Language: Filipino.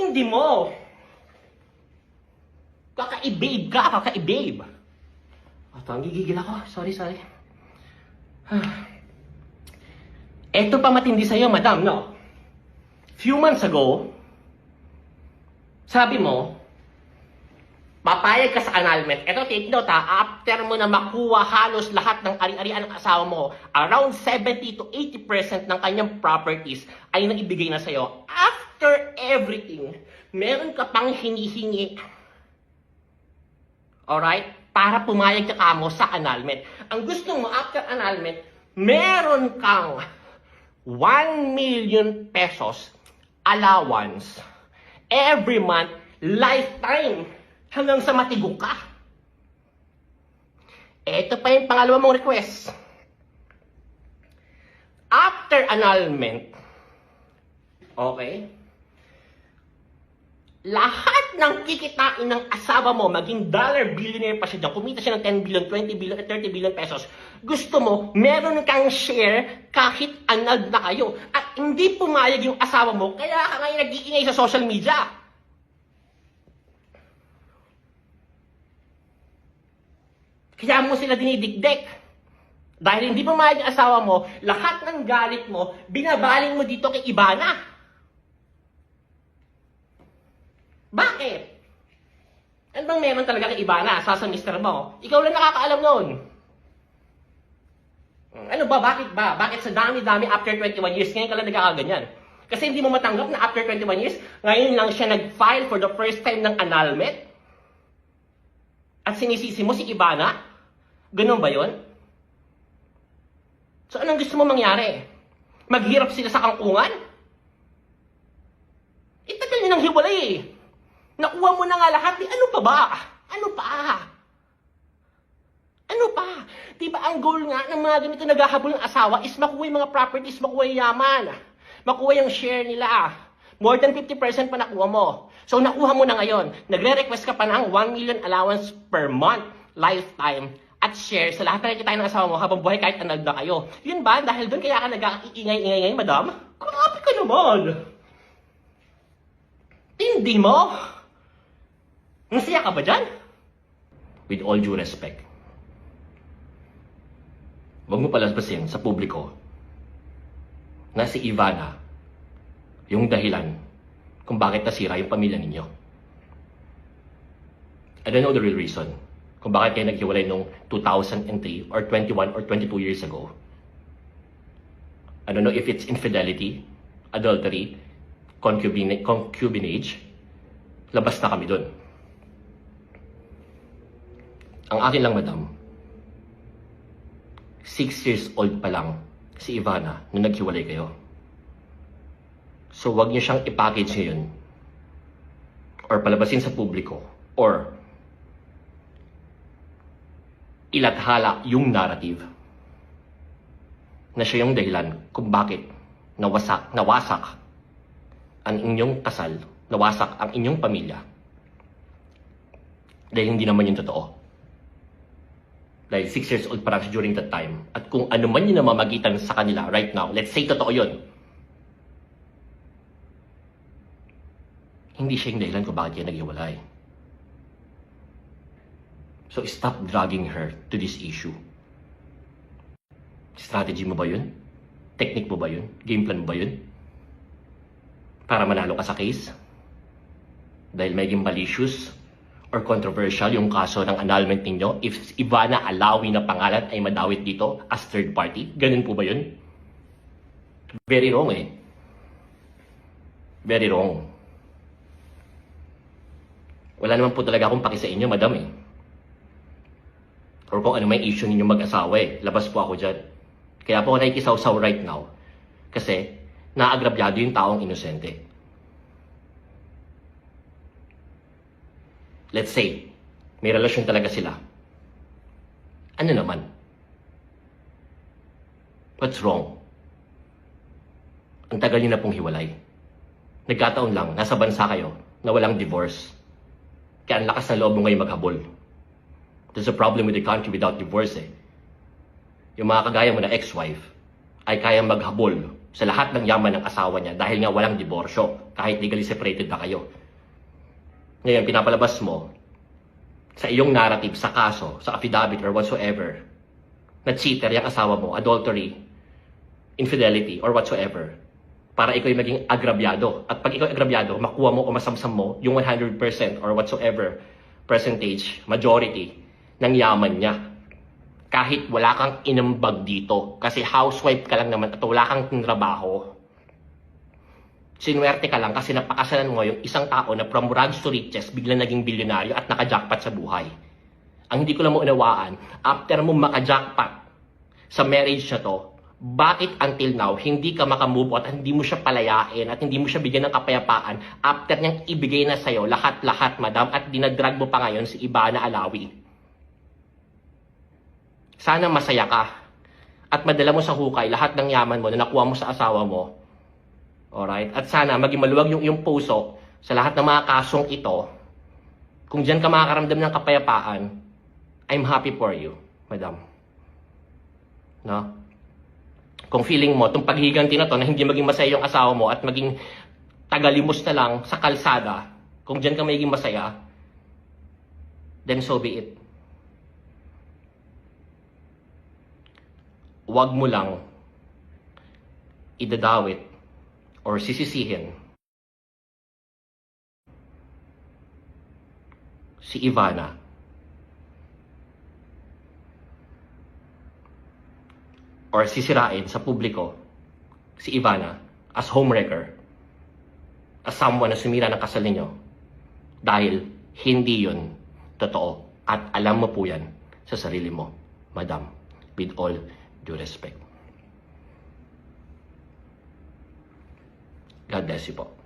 Tindi mo. Kakaibig ka, kakaibig. Ito, ang gigigil ako. Sorry. Ito pa matindi sa'yo, madam, no? Few months ago, sabi mo, papayag ka sa annulment. Ito, take note ha, after mo na makuha halos lahat ng ari-arian ng asawa mo, around 70 to 80% ng kanyang properties ay naibigay na sa'yo. After everything, meron ka pang hinihingi. Alright? Para pumayag ka kamo sa annulment. Ang gusto mo, after annulment, meron kang 1 million pesos allowance every month, lifetime, hanggang sa matigok ka. Ito pa yung pangalawa mong request. After annulment, okay, lahat ng kikitain ng asawa mo, maging dollar billionaire pa siya dyan, kumita siya ng 10 billion, 20 billion, 30 billion pesos, gusto mo, meron kang share kahit annulled na kayo. At hindi pumayag yung asawa mo, kaya ka ngayon nag-iingay sa social media. Kaya mo sila dinidikdik. Dahil hindi pumayag yung asawa mo, lahat ng galit mo, binabaling mo dito kay Ivana. Bakit? Ano bang meron talaga kay Ivana sa mister mo? Ikaw lang nakakaalam nun. Ano ba? Bakit ba? Bakit sa dami-dami after 21 years, ngayon ka lang nagkakaganyan? Kasi hindi mo matanggap na after 21 years, ngayon lang siya nag-file for the first time ng annulment? At sinisisi mo si Ivana? Ganun ba yun? So anong gusto mo mangyari? Maghirap sila sa kangkungan? Itagal nyo ng hiwalay eh. Nakuha mo na nga lahat. Ano pa ba? Ano pa? Ano pa? Diba ang goal nga ng mga ganito naghahabol ng asawa is makuha yung mga properties, makuha yung yaman, makuha yung share nila. More than 50% pa nakuha mo. So nakuha mo na ngayon. Nagre-request ka pa ng 1 million allowance per month, lifetime, at share sa lahat na nakikita ng asawa mo habang buhay kahit annulled na kayo. Yun ba? Dahil doon kaya ka nag-iingay-ingay, madam? Grabe ka naman! Tindi mo? Nasaya ka ba dyan? With all due respect, huwag mo palaspasin sa publiko na si Ivana yung dahilan kung bakit nasira yung pamilya ninyo. I don't know the real reason kung bakit kayo naghiwalay noong 2003 or 21 or 22 years ago. I don't know if it's infidelity, adultery, concubinage. Labas na kami doon. Ang akin lang, madam, 6 years old pa lang si Ivana nung naghiwalay kayo. So, wag niyo siyang i-package ngayon or palabasin sa publiko or ilathala yung narrative na siya yung dahilan kung bakit nawasak ang inyong kasal, nawasak ang inyong pamilya. Dahil hindi naman yung totoo. Dahil 6 years old pa lang siya during that time. At kung ano man yung namamagitan sa kanila right now, let's say totoo yun, hindi siya yung dahilan kung bakit siya naghiwalay. So stop dragging her to this issue. Strategy mo ba yun? Technique mo ba yun? Game plan mo ba yun? Para manalo ka sa case? Dahil maging malicious or controversial yung kaso ng annulment ninyo, if Ivana Alawi na pangalan ay madawit dito as third party, ganun po ba yun? Very wrong eh. Very wrong. Wala naman po talaga akong paki sa inyo, madam eh. Or kung ano may issue ninyo mag-asawa eh, labas po ako dyan. Kaya po ako nakikisaw-saw right now. Kasi, naagrabyado yung taong inosente. Let's say, may relasyon talaga sila. Ano naman? What's wrong? Ang tagal niyo na pong hiwalay. Nagkataon lang, nasa bansa kayo na walang divorce. Kaya ang lakas ng loob mo ngayon maghabol. There's a problem with the country without divorce eh. Yung mga kagaya mo na ex-wife ay kayang maghabol sa lahat ng yaman ng asawa niya dahil nga walang diborsyo kahit legally separated na kayo. Ngayon, pinapalabas mo sa iyong narrative, sa kaso, sa affidavit or whatsoever, na cheater yung asawa mo, adultery, infidelity, or whatsoever, para ikaw yung maging agrabyado. At pag ikaw agrabyado, makuha mo o masamsam mo yung 100% or whatsoever percentage, majority, ng yaman niya. Kahit wala kang inambag dito. Kasi housewife ka lang naman at wala kang trabaho. Sinuwerte ka lang kasi napakasalan mo yung isang tao na from rags to riches, biglang naging bilyonaryo at nakajackpot sa buhay. Ang hindi ko lang maunawaan, after mo makajackpot sa marriage na to, bakit until now, hindi ka makamove at hindi mo siya palayain at hindi mo siya bigyan ng kapayapaan after niyang ibigay na sa'yo lahat-lahat, madam, at dinadrag mo pa ngayon si Ivana Alawi. Sana masaya ka at madala mo sa hukay lahat ng yaman mo na nakuha mo sa asawa mo. Alright? At sana maging maluwag yung iyong puso sa lahat ng mga kasong ito. Kung diyan ka makakaramdam ng kapayapaan, I'm happy for you, madam. No? Kung feeling mo, itong paghiganti na to na hindi maging masaya yung asawa mo at maging tagalimos na lang sa kalsada, kung diyan ka magiging masaya, then so be it. Huwag mo lang idadawit or sisisihin si Ivana or sisirain sa publiko si Ivana as homewrecker, as someone na sumira ng kasal ninyo, dahil hindi yun totoo at alam mo po yan sa sarili mo, madam, with all due respect. God bless you po.